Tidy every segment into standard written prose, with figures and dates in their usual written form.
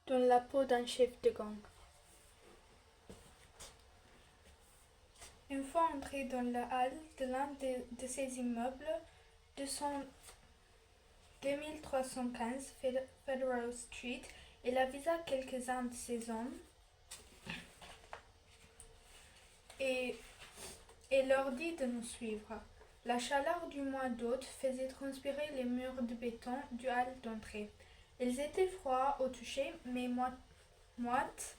dans la peau d'un chef de gang. Une fois entré dans la halle de l'un de ces immeubles, 2315 Federal Street, il avisa quelques-uns de ses hommes et leur dit de nous suivre. La chaleur du mois d'août faisait transpirer les murs de béton du hall d'entrée. Ils étaient froids au toucher, mais moites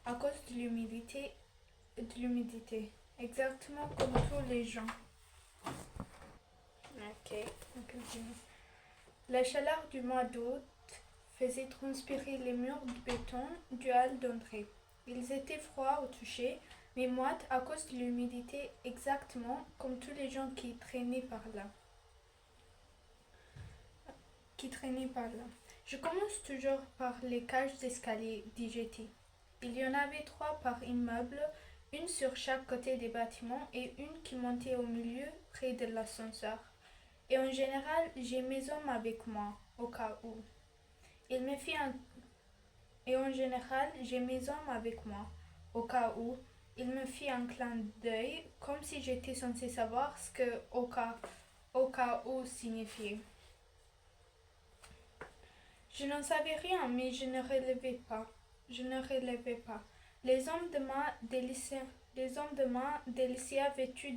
à cause de l'humidité. Exactement comme tous les gens. Ok. La chaleur du mois d'août faisait transpirer les murs de béton du hall d'entrée. Ils étaient froids au toucher, mais moites à cause de l'humidité, exactement comme tous les gens qui traînaient par là. Je commence toujours par les cages d'escalier, dit Jetty. Il y en avait 3 par immeuble, une sur chaque côté des bâtiments et une qui montait au milieu près de l'ascenseur. Et en général, j'ai mes hommes avec moi, au cas où. Et en général, j'ai mes hommes avec moi, au cas où. Il me fit un clin d'œil, comme si j'étais censé savoir ce que au cas où signifiait. Je n'en savais rien, mais je ne relevais pas. Les hommes de main délicieusement vêtus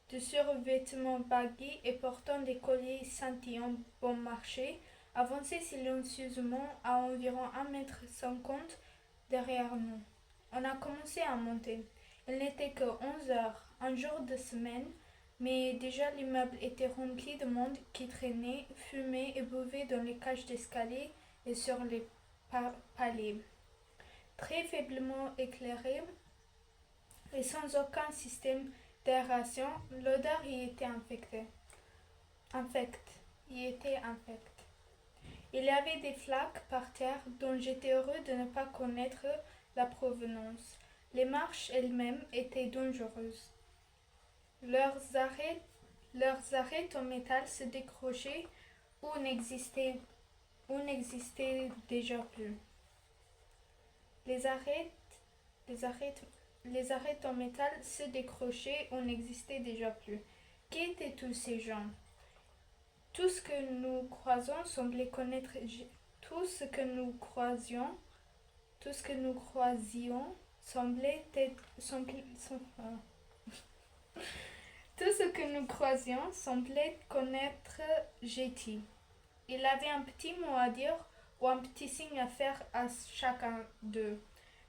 de survêtements baggy et portant des colliers scintillants bon marché avançaient silencieusement à environ 1,50 m derrière nous. On a commencé à monter. Il n'était que 11 heures, un jour de semaine, mais déjà l'immeuble était rempli de monde qui traînait, fumait et buvait dans les cages d'escalier et sur les paliers. Très faiblement éclairé et sans aucun système d'aération, l'odeur y était infecte. Il y avait des flaques par terre dont j'étais heureux de ne pas connaître la provenance. Les marches elles-mêmes étaient dangereuses. Leurs arêtes en métal se décrochaient ou n'existaient déjà plus. Les arêtes en métal se décrochaient ou n'existaient déjà plus. Qui étaient tous ces gens? Tout ce que nous croisions semblait connaître. Tout ce que nous croisions semblait connaître Jetty. Il avait un petit mot à dire ou un petit signe à faire à chacun d'eux.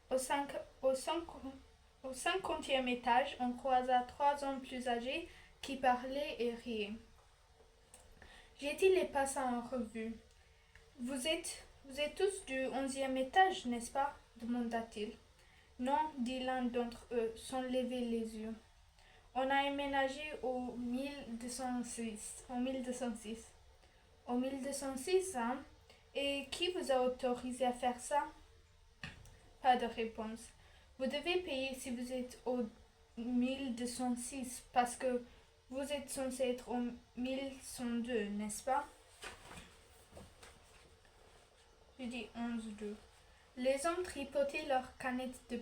Au 50e étage, on croisa 3 hommes plus âgés qui parlaient et riaient. Jetty les passa en revue. Vous êtes tous du 11e étage, n'est-ce pas? Demanda-t-il. Non, dit l'un d'entre eux, sans lever les yeux. On a emménagé au 1206. Au 1206, hein? Et qui vous a autorisé à faire ça? Pas de réponse. Vous devez payer si vous êtes au 1206 parce que vous êtes censé être au 1102, n'est-ce pas? Je dis 11-2. Les hommes tripotaient leurs canettes de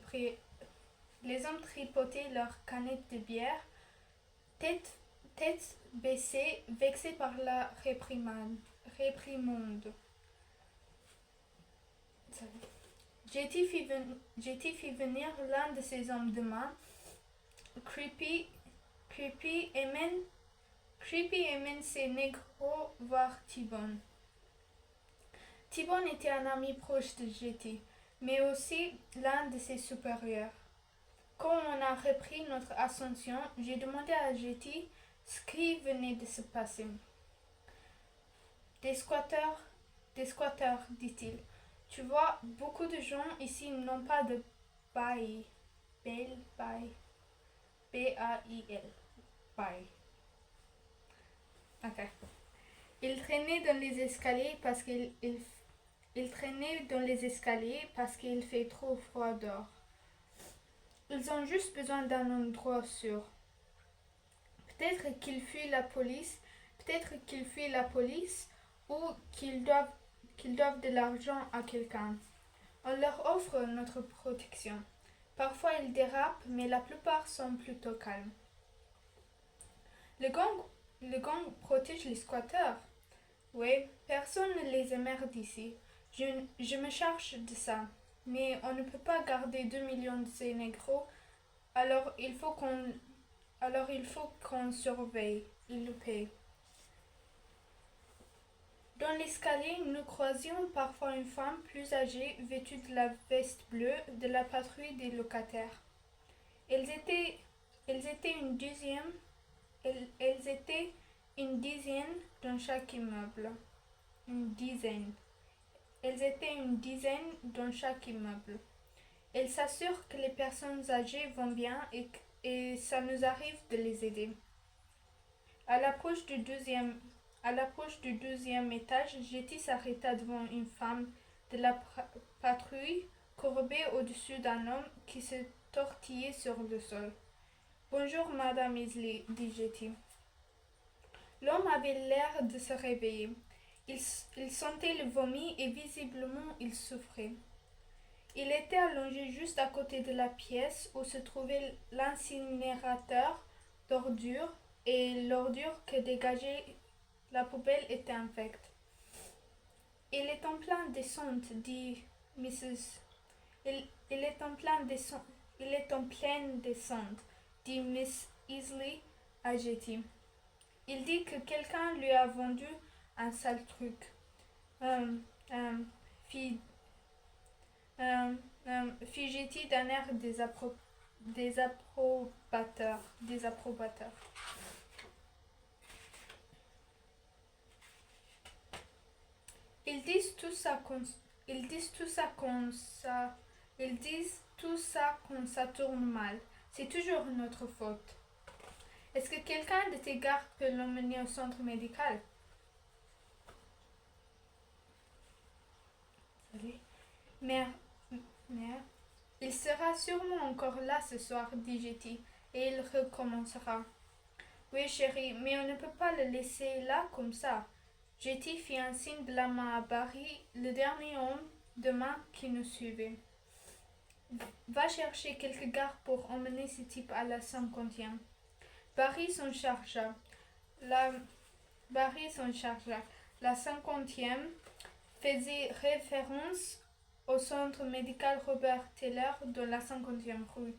bière, tête baissée, vexés par la réprimande. Jetty fit venir l'un de ses hommes de main, Creepy et mène ses négros voir T-Bone. T-Bone était un ami proche de Jetty, mais aussi l'un de ses supérieurs. Quand on a repris notre ascension, j'ai demandé à Jetty ce qui venait de se passer. Des squatteurs, dit-il. Tu vois, beaucoup de gens ici n'ont pas de bail. B-A-I-L. Bail. Ok. Ils traînaient dans les escaliers parce qu'il fait trop froid dehors. Ils ont juste besoin d'un endroit sûr. Peut-être qu'ils fuient la police ou qu'ils doivent qu'ils doivent de l'argent à quelqu'un. On leur offre notre protection. Parfois ils dérapent, mais la plupart sont plutôt calmes. Le gang protège les squatteurs. Oui, personne ne les émerde ici. Je me charge de ça. Mais on ne peut pas garder 2 millions de ces négros, alors il faut qu'on surveille. Ils le payent. Dans l'escalier, nous croisions parfois une femme plus âgée vêtue de la veste bleue de la patrouille des locataires. Elles étaient une dizaine dans chaque immeuble. Une dizaine. Elles étaient une dizaine dans chaque immeuble. Elles s'assurent que les personnes âgées vont bien et ça nous arrive de les aider. À l'approche du deuxième étage, Jetty s'arrêta devant une femme de la patrouille, courbée au-dessus d'un homme qui se tortillait sur le sol. Bonjour, Madame Isley, dit Jetty. L'homme avait l'air de se réveiller. Il sentait le vomi et visiblement il souffrait. Il était allongé juste à côté de la pièce où se trouvait l'incinérateur d'ordures et l'ordure que dégageait la poubelle était infecte. Il est en pleine descente, dit Mrs. Il est en pleine descente, dit Miss Isley à Jetty. Il dit que quelqu'un lui a vendu un sale truc. Fit Jetty d'un air désapprobateur. Ils disent tout ça quand ça tourne mal. C'est toujours notre faute. Est-ce que quelqu'un de tes gardes peut l'emmener au centre médical? Mère, il sera sûrement encore là ce soir, dit Jetty, et il recommencera. Oui, chérie, mais on ne peut pas le laisser là comme ça. Jetty fit un signe de la main à Barry, le dernier homme de main qui nous suivait. Va chercher quelques gardes pour emmener ce type à la 50e. Barry s'en chargea. La 50e faisait référence au centre médical Robert Taylor de la 50e rue.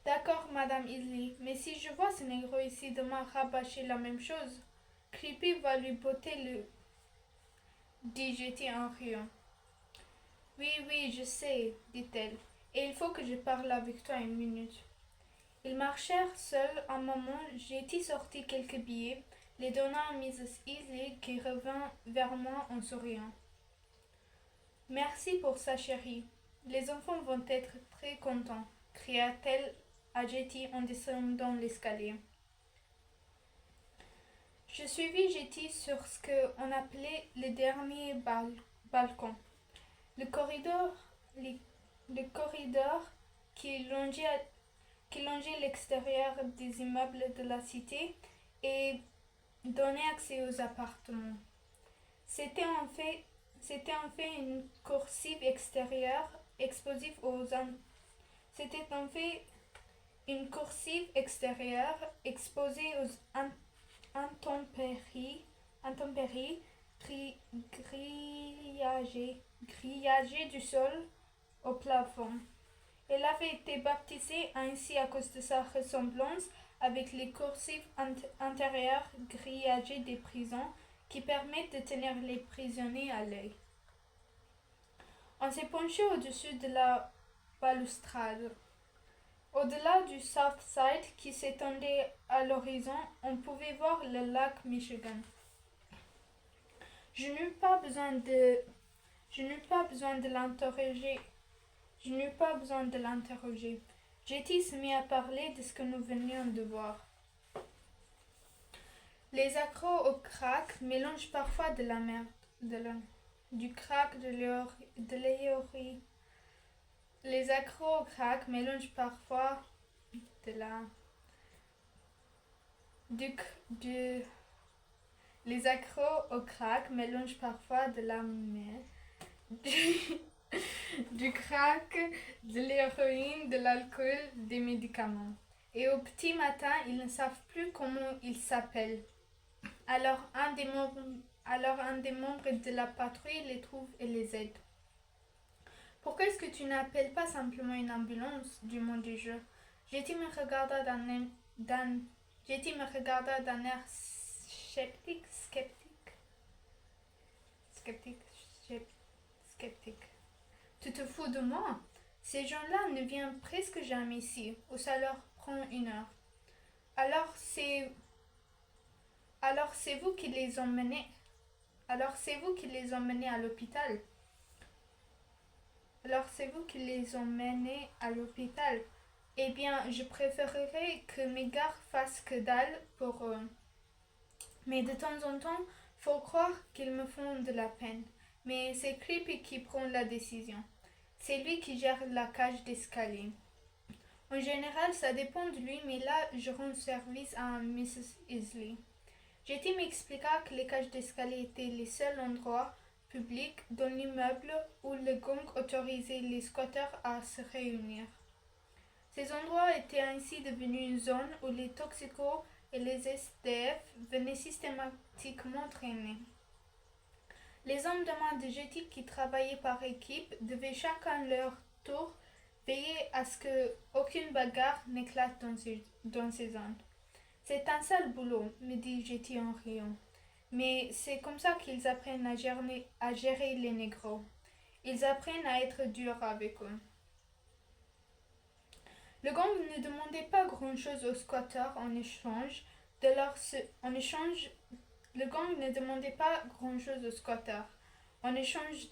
D'accord, Madame Isley, mais si je vois ce négro ici demain rabâcher la même chose, Creepy va lui botter le... dit Jetty en riant. Oui, je sais, dit-elle, et il faut que je parle avec toi une minute. Ils marchèrent seuls un moment. Jetty sortit quelques billets, les donna à Mrs. Isley qui revint vers moi en souriant. Merci pour ça, chérie. Les enfants vont être très contents, cria-t-elle à Jetty en descendant l'escalier. Je suivis Jetty sur ce qu'on appelait le dernier balcon. Le corridor qui longeait l'extérieur des immeubles de la cité et donnait accès aux appartements. C'était en fait une coursive extérieure exposée aux intempéries grillagées du sol au plafond. Elle avait été baptisée ainsi à cause de sa ressemblance avec les coursives intérieures grillagées des prisons qui permettent de tenir les prisonniers à l'œil. On s'est penché au-dessus de la balustrade. Au-delà du South Side qui s'étendait à l'horizon, on pouvait voir le lac Michigan. Je n'eus pas besoin de l'interroger. Jetty se mit à parler de ce que nous venions de voir. Les accros au crack mélangent parfois de la merde, du crack, de l'héroïne. Les accros au crack mélangent parfois Les accros au crack mélangent parfois de la du, du crack, de l'héroïne, de l'alcool, des médicaments. Et au petit matin, ils ne savent plus comment ils s'appellent. Alors un des membres de la patrouille les trouve et les aide. Pourquoi est-ce que tu n'appelles pas simplement une ambulance du monde du jeu? Jetty me regarda d'un air sceptique. Tu te fous de moi? Ces gens-là ne viennent presque jamais ici, ou ça leur prend 1 heure. Alors c'est vous qui les emmenez. Alors c'est vous qui les emmenez à l'hôpital. Eh bien, je préférerais que mes gars fassent que dalle pour eux. Mais de temps en temps, faut croire qu'ils me font de la peine. Mais c'est Creepy qui prend la décision. C'est lui qui gère la cage d'escalier. En général, ça dépend de lui, mais là, je rends service à Mrs. Isley. Jetty m'expliqua que les cages d'escalier étaient les seuls endroits publics dans l'immeuble où le gang autorisait les squatteurs à se réunir. Ces endroits étaient ainsi devenus une zone où les toxicos et les SDF venaient systématiquement traîner. Les hommes de main de Jetty qui travaillaient par équipe devaient chacun leur tour veiller à ce qu'aucune bagarre n'éclate dans ces zones. C'est un sale boulot, me dit Jetty en riant. Mais c'est comme ça qu'ils apprennent à gérer les négros. Ils apprennent à être durs avec eux. Le gang ne demandait pas grand-chose aux squatteurs en échange de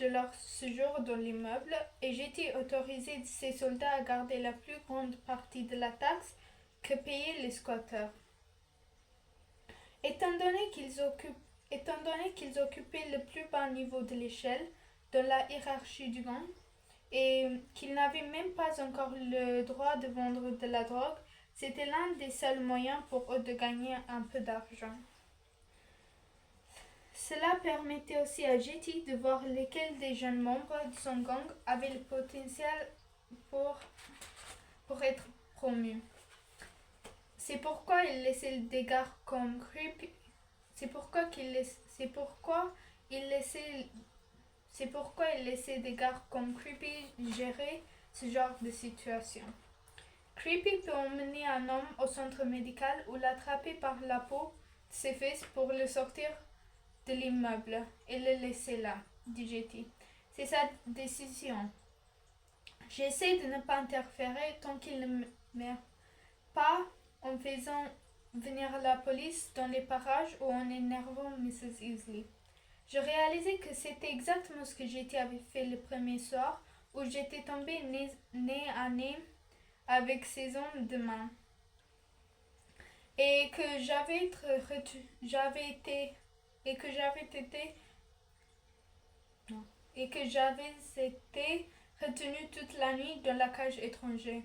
leur séjour dans l'immeuble et Jetty autorisait ses soldats à garder la plus grande partie de la taxe que payaient les squatteurs. Étant donné qu'ils occupaient le plus bas niveau de l'échelle dans la hiérarchie du gang et qu'ils n'avaient même pas encore le droit de vendre de la drogue, c'était l'un des seuls moyens pour eux de gagner un peu d'argent. Cela permettait aussi à Jetty de voir lesquels des jeunes membres de son gang avaient le potentiel pour être promus. C'est pourquoi il laissait des gars comme Creepy. C'est pourquoi il laissait des gars comme Creepy gérer ce genre de situation. Creepy peut emmener un homme au centre médical ou l'attraper par la peau de ses fesses pour le sortir de l'immeuble et le laisser là, dit Jetty. C'est sa décision. J'essaie de ne pas interférer tant qu'il ne meurt pas en faisant venir la police dans les parages ou en énervant Mrs. Isley. Je réalisais que c'était exactement ce que Jetty avait fait le premier soir où j'étais tombée nez à nez avec ses hommes de main et que j'avais été retenue toute la nuit dans la cage étrangère.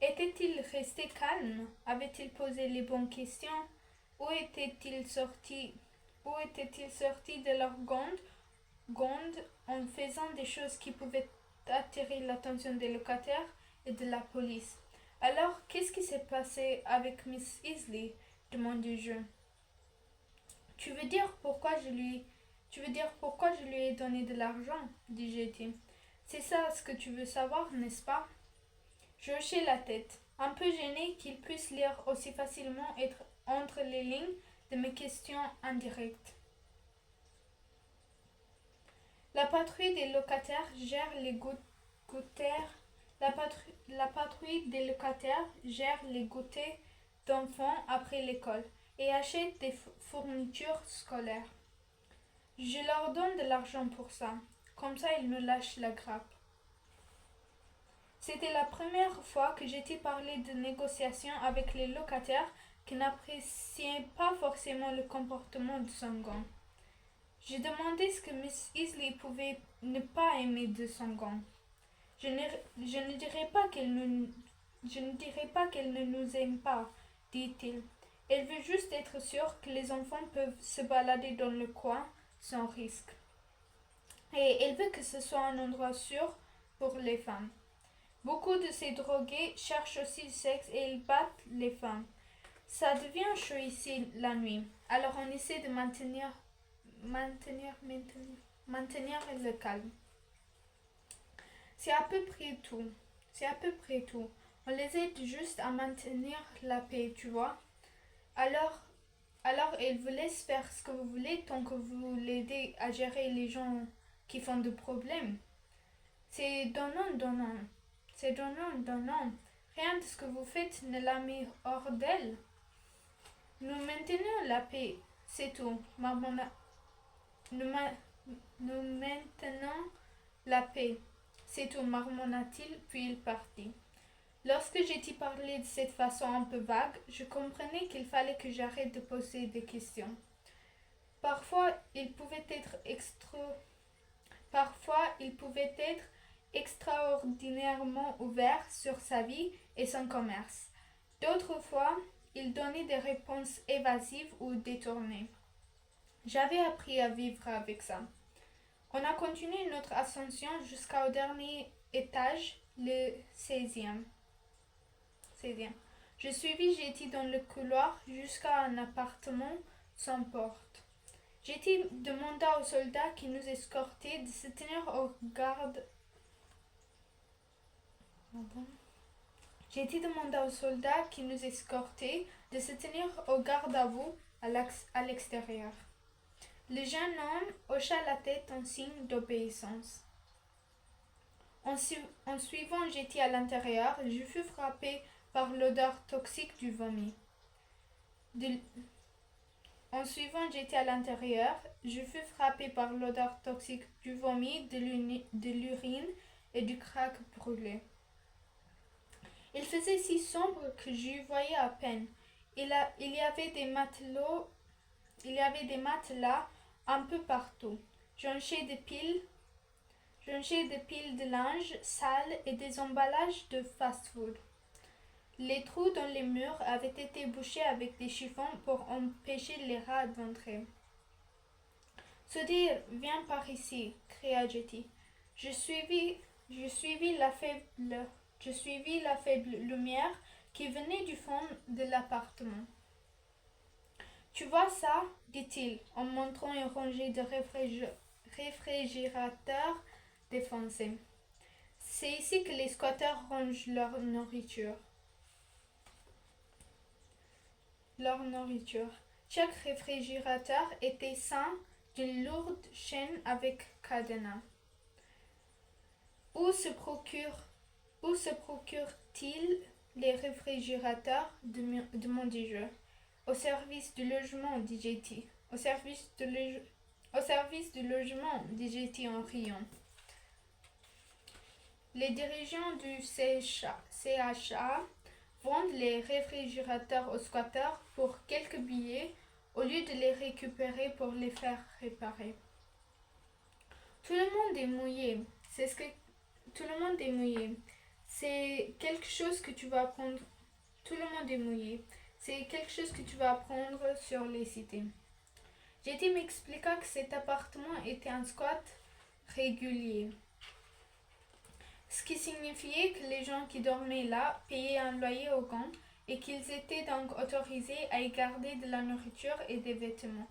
Était-il resté calme? Avait-il posé les bonnes questions? Où était-il sorti de leur gonde en faisant des choses qui pouvaient attirer l'attention des locataires et de la police? Alors, qu'est-ce qui s'est passé avec Miss Isley? demandai-je. Tu veux dire pourquoi je lui ai donné de l'argent? dit Jetty. C'est ça ce que tu veux savoir, n'est-ce pas? Je hochai la tête, un peu gênée qu'il puisse lire aussi facilement entre les lignes de mes questions indirectes. La patrouille des locataires gère les goûters d'enfants après l'école et achète des fournitures scolaires. Je leur donne de l'argent pour ça, comme ça ils me lâchent la grappe. C'était la première fois que j'étais parlé de négociations avec les locataires qui n'appréciaient pas forcément le comportement de son gang. J'ai demandé ce que Miss Isley pouvait ne pas aimer de son gang. Je ne dirais pas qu'elle ne nous aime pas, dit-il. Elle veut juste être sûre que les enfants peuvent se balader dans le coin sans risque. Et elle veut que ce soit un endroit sûr pour les femmes. Beaucoup de ces drogués cherchent aussi le sexe et ils battent les femmes. Ça devient chaud ici la nuit, alors on essaie de maintenir le calme. C'est à peu près tout. C'est à peu près tout. On les aide juste à maintenir la paix, tu vois. Alors, alors elle vous laisse faire ce que vous voulez tant que vous l'aidez à gérer les gens qui font de problèmes. C'est donnant, donnant. C'est donnant, donnant. Rien de ce que vous faites ne la met hors d'elle. Nous maintenons la paix, c'est tout. Nous maintenons la paix, c'est tout, marmonna-t-il, puis il partit. Lorsque j'ai dit parler de cette façon un peu vague, je comprenais qu'il fallait que j'arrête de poser des questions. Parfois, il pouvait être extraordinairement ouvert sur sa vie et son commerce. D'autres fois, il donnait des réponses évasives ou détournées. J'avais appris à vivre avec ça. On a continué notre ascension jusqu'au dernier étage, le 16e. Je suivis Jetty dans le couloir jusqu'à un appartement sans porte. Jetty demanda aux soldats qui nous escortaient de se tenir au garde. Jetty demanda aux soldats qui nous escortaient de se tenir au garde à vous à l'extérieur. Le jeune homme hocha la tête en signe d'obéissance. En suivant Jetty à l'intérieur, je fus frappé par l'odeur toxique du vomi. En suivant Jetty à l'intérieur, je fus frappé par l'odeur toxique du vomi, de l'urine et du crack brûlé. Il faisait si sombre que j'y voyais à peine. Il y avait des matelas un peu partout, jonchés de piles de linge sale et des emballages de fast-food. Les trous dans les murs avaient été bouchés avec des chiffons pour empêcher les rats d'entrer. Soudir, viens par ici, cria Jetty. Je suivis la faible lumière qui venait du fond de l'appartement. Tu vois ça, dit-il, en montrant une rangée de réfrigérateurs défoncés. C'est ici que les squatteurs rangent leur nourriture. Chaque réfrigérateur était ceint d'une lourde chaîne avec cadenas. Où se procurent-ils les réfrigérateurs demandai-je. Au service du logement, dit Jetty. Au service du logement, dit Jetty en riant. Les dirigeants du CHA vendent les réfrigérateurs aux squatteurs pour quelques billets au lieu de les récupérer pour les faire réparer. Tout le monde est mouillé. Tout le monde est mouillé. C'est quelque chose que tu vas apprendre. Tout le monde est mouillé. C'est quelque chose que tu vas apprendre sur les cités. Jetty m'expliqua que cet appartement était un squat régulier. Ce qui signifiait que les gens qui dormaient là payaient un loyer au gang et qu'ils étaient donc autorisés à y garder de la nourriture et des vêtements.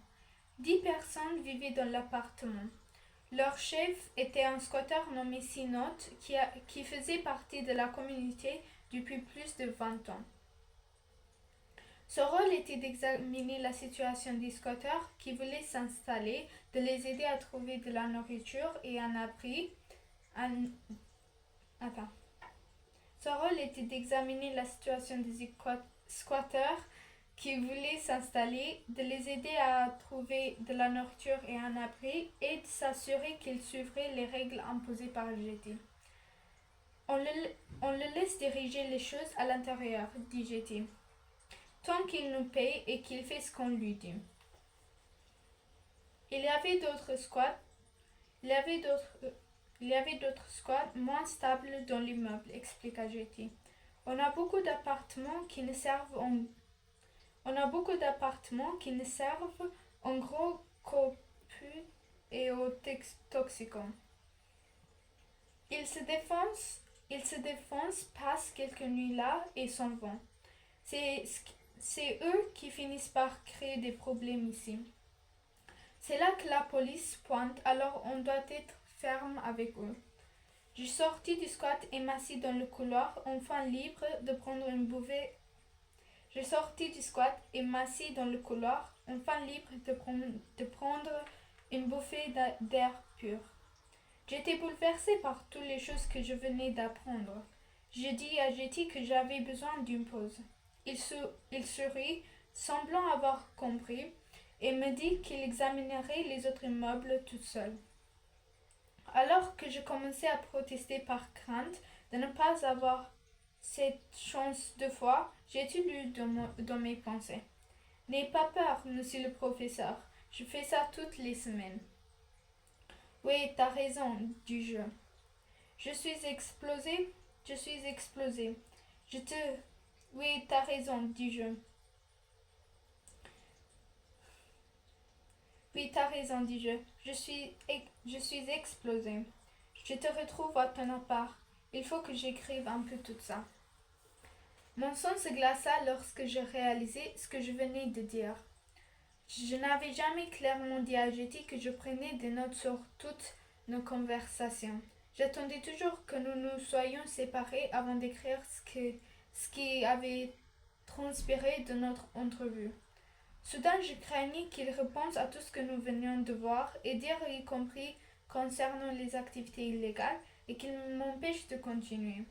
10 personnes vivaient dans l'appartement. Leur chef était un squatteur nommé Sinot qui faisait partie de la communauté depuis plus de 20 ans. Son rôle était d'examiner la situation des squatteurs qui voulaient s'installer, de les aider à trouver de la nourriture et un abri. Son rôle était d'examiner la situation des squatteurs qui voulaient s'installer, de les aider à trouver de la nourriture et un abri et de s'assurer qu'ils suivraient les règles imposées par Jetty. On le laisse diriger les choses à l'intérieur, dit Jetty, tant qu'il nous paye et qu'il fait ce qu'on lui dit. Il y avait d'autres squats moins stables dans l'immeuble, expliqua Jetty. On a beaucoup d'appartements qui ne servent On a beaucoup d'appartements qui ne servent en gros qu'aux putes et aux toxicants. Ils se défoncent, passent quelques nuits là et s'en vont. C'est eux qui finissent par créer des problèmes ici. C'est là que la police pointe, alors on doit être ferme avec eux. Je suis sortie du squat et m'assis dans le couloir, enfin libre de prendre une bouffée. Je suis sortie du squat et m'assis dans le couloir, enfin libre de prendre une bouffée d'air pur. J'étais bouleversée par toutes les choses que je venais d'apprendre. J'ai dit à Jetty que j'avais besoin d'une pause. Il sourit, semblant avoir compris, et me dit qu'il examinerait les autres immeubles tout seul. Alors que je commençais à protester par crainte de ne pas avoir cette chance 2 fois, j'ai lu dans mes pensées. N'ayez pas peur, monsieur le professeur. Je fais ça toutes les semaines. Oui, t'as raison, dis-je. Je suis explosé. Oui, t'as raison, dis-je. Oui, t'as raison, dis-je. Je suis explosé. Je te retrouve à ton appart. Il faut que j'écrive un peu tout ça. Mon sang se glaça lorsque je réalisai ce que je venais de dire. Je n'avais jamais clairement dit à Jetty que je prenais des notes sur toutes nos conversations. J'attendais toujours que nous nous soyons séparés avant d'écrire ce qui avait transpiré de notre entrevue. Soudain, je craignais qu'il repense à tout ce que nous venions de voir et dire, y compris concernant les activités illégales, et qu'il m'empêche de continuer.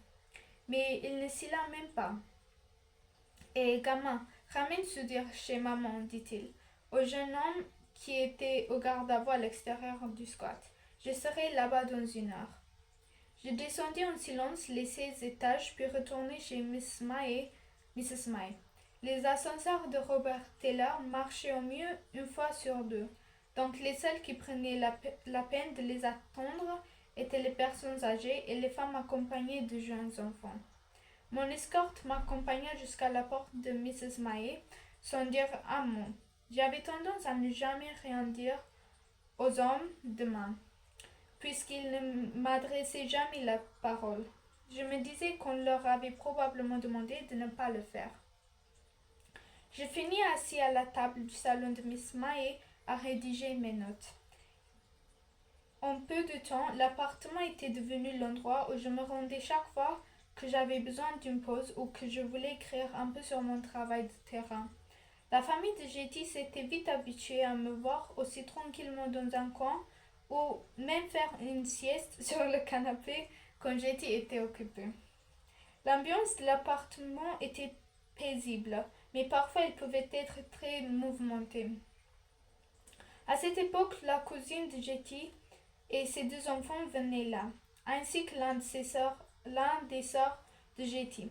Mais il ne s'y l'a même pas. Et gamin, ramène Soudir chez maman, dit-il, au jeune homme qui était au garde-à-vous à l'extérieur du squat. Je serai là-bas dans 1 heure. Je descendis en silence les 16 étages, puis retournai chez Mrs. May. Les ascenseurs de Robert Taylor marchaient au mieux 1 fois sur 2, donc les seuls qui prenaient la peine de les attendre étaient les personnes âgées et les femmes accompagnées de jeunes enfants. Mon escorte m'accompagna jusqu'à la porte de Mrs. May sans dire un mot. J'avais tendance à ne jamais rien dire aux hommes de main, puisqu'ils ne m'adressaient jamais la parole. Je me disais qu'on leur avait probablement demandé de ne pas le faire. Je finis assis à la table du salon de Miss May à rédiger mes notes. En peu de temps, l'appartement était devenu l'endroit où je me rendais chaque fois que j'avais besoin d'une pause ou que je voulais écrire un peu sur mon travail de terrain. La famille de Jetty s'était vite habituée à me voir aussi tranquillement dans un coin ou même faire une sieste sur le canapé quand Jetty était occupée. L'ambiance de l'appartement était paisible, mais parfois elle pouvait être très mouvementée. À cette époque, la cousine de Jetty et ses 2 enfants venaient là, ainsi que l'un des sœurs de Jetty.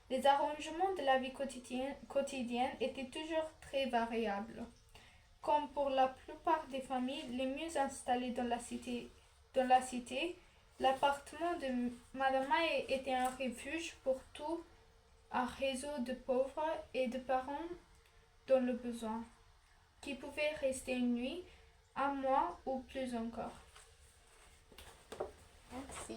Les arrangements de la vie quotidienne étaient toujours très variables. Comme pour la plupart des familles les mieux installées dans la cité, l'appartement de Madame May était un refuge pour tout un réseau de pauvres et de parents dans le besoin, qui pouvaient rester une nuit, un mois ou plus encore. Merci.